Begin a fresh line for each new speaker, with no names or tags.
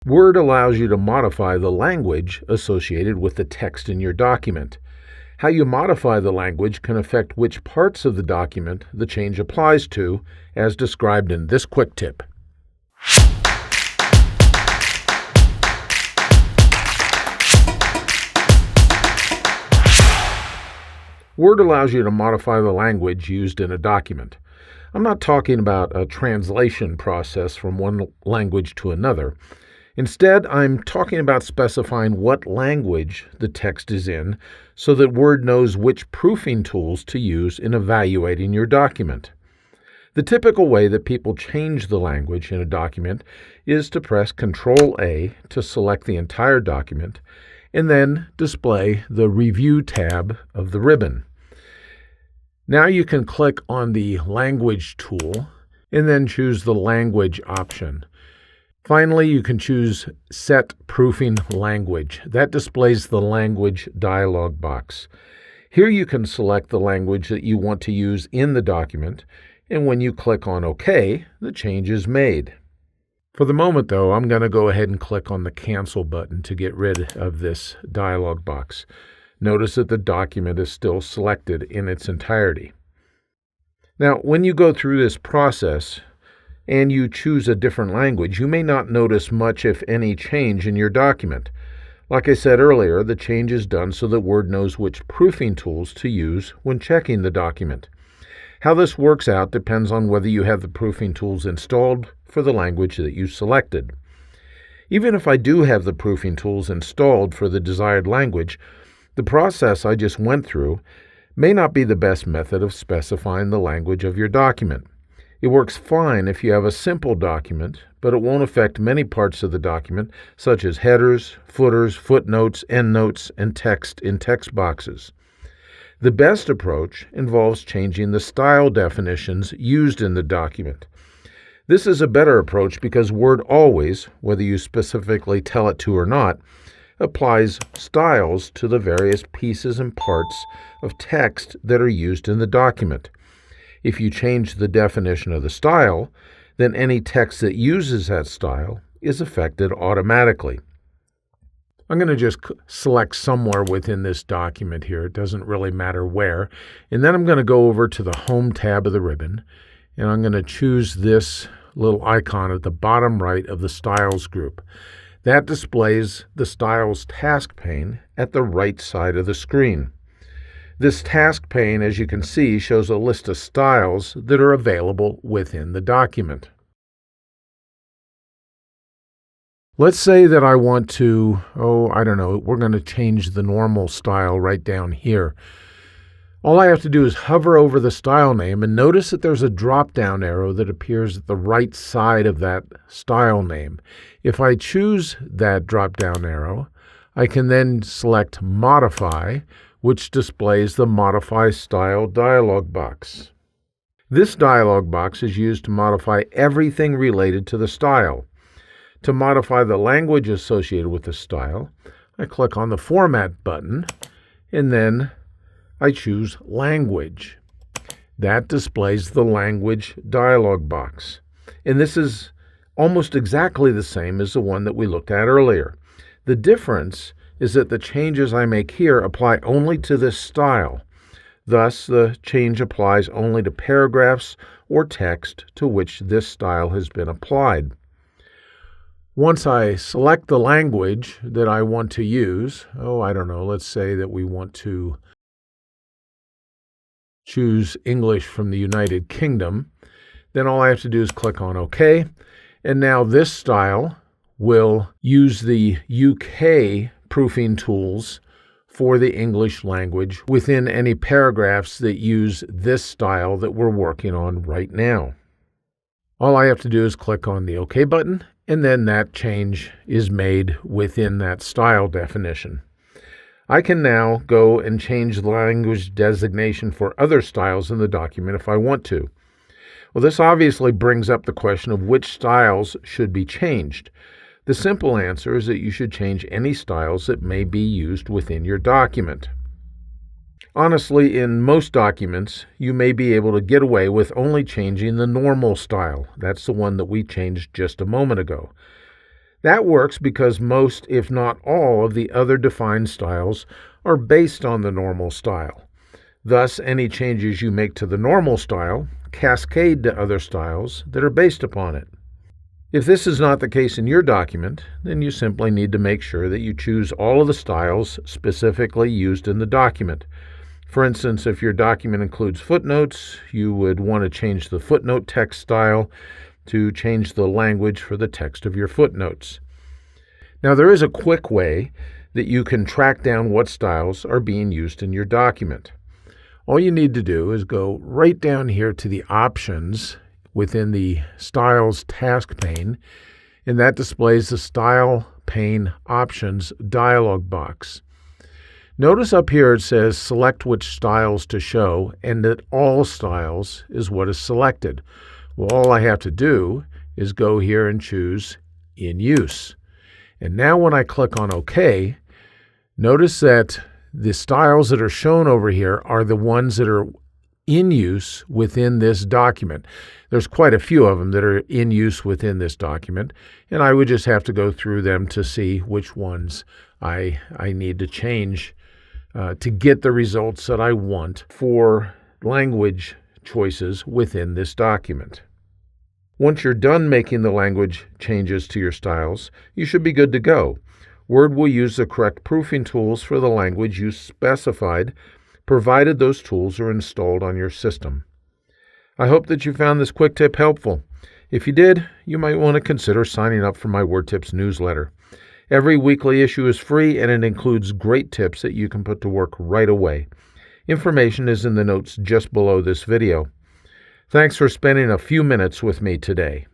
Word allows you to modify the language associated with the text in your document. How you modify the language can affect which parts of the document the change applies to, as described in this quick tip. Word allows you to modify the language used in a document. I'm not talking about a translation process from one language to another. Instead, I'm talking about specifying what language the text is in so that Word knows which proofing tools to use in evaluating your document. The typical way that people change the language in a document is to press Ctrl-A to select the entire document and then display the Review tab of the ribbon. Now you can click on the Language tool and then choose the Language option. Finally, you can choose Set Proofing Language. That displays the Language dialog box. Here you can select the language that you want to use in the document, and when you click on OK, the change is made. For the moment, though, I'm going to go ahead and click on the Cancel button to get rid of this dialog box. Notice that the document is still selected in its entirety. Now, when you go through this process, and you choose a different language, you may not notice much, if any, change in your document. Like I said earlier, the change is done so that Word knows which proofing tools to use when checking the document. How this works out depends on whether you have the proofing tools installed for the language that you selected. Even if I do have the proofing tools installed for the desired language, the process I just went through may not be the best method of specifying the language of your document. It works fine if you have a simple document, but it won't affect many parts of the document, such as headers, footers, footnotes, endnotes, and text in text boxes. The best approach involves changing the style definitions used in the document. This is a better approach because Word always, whether you specifically tell it to or not, applies styles to the various pieces and parts of text that are used in the document. If you change the definition of the style, then any text that uses that style is affected automatically. I'm going to just select somewhere within this document here. It doesn't really matter where. And then I'm going to go over to the Home tab of the ribbon, and I'm going to choose this little icon at the bottom right of the Styles group. That displays the Styles task pane at the right side of the screen. This task pane, as you can see, shows a list of styles that are available within the document. Let's say that I want to, we're going to change the normal style right down here. All I have to do is hover over the style name and notice that there's a drop-down arrow that appears at the right side of that style name. If I choose that drop-down arrow, I can then select Modify, which displays the Modify Style dialog box. This dialog box is used to modify everything related to the style. To modify the language associated with the style, I click on the Format button, and then I choose Language. That displays the Language dialog box. And this is almost exactly the same as the one that we looked at earlier. The difference is that the changes I make here apply only to this style. Thus, the change applies only to paragraphs or text to which this style has been applied. Once I select the language that I want to use, let's say that we want to choose English from the United Kingdom, then all I have to do is click on OK, and now this style will use the UK proofing tools for the English language within any paragraphs that use this style that we're working on right now. All I have to do is click on the OK button, and then that change is made within that style definition. I can now go and change the language designation for other styles in the document if I want to. Well, this obviously brings up the question of which styles should be changed. The simple answer is that you should change any styles that may be used within your document. Honestly, in most documents, you may be able to get away with only changing the normal style. That's the one that we changed just a moment ago. That works because most, if not all, of the other defined styles are based on the normal style. Thus, any changes you make to the normal style cascade to other styles that are based upon it. If this is not the case in your document, then you simply need to make sure that you choose all of the styles specifically used in the document. For instance, if your document includes footnotes, you would want to change the footnote text style to change the language for the text of your footnotes. Now, there is a quick way that you can track down what styles are being used in your document. All you need to do is go right down here to the options within the Styles task pane, and that displays the Style pane options dialog box. Notice up here it says select which styles to show, and that all styles is what is selected. Well, all I have to do is go here and choose in use. And now when I click on OK, notice that the styles that are shown over here are the ones that are in use within this document. There's quite a few of them that are in use within this document, and I would just have to go through them to see which ones I need to change to get the results that I want for language choices within this document. Once you're done making the language changes to your styles, you should be good to go. Word will use the correct proofing tools for the language you specified, provided those tools are installed on your system. I hope that you found this quick tip helpful. If you did, you might want to consider signing up for my Word Tips newsletter. Every weekly issue is free, and it includes great tips that you can put to work right away. Information is in the notes just below this video. Thanks for spending a few minutes with me today.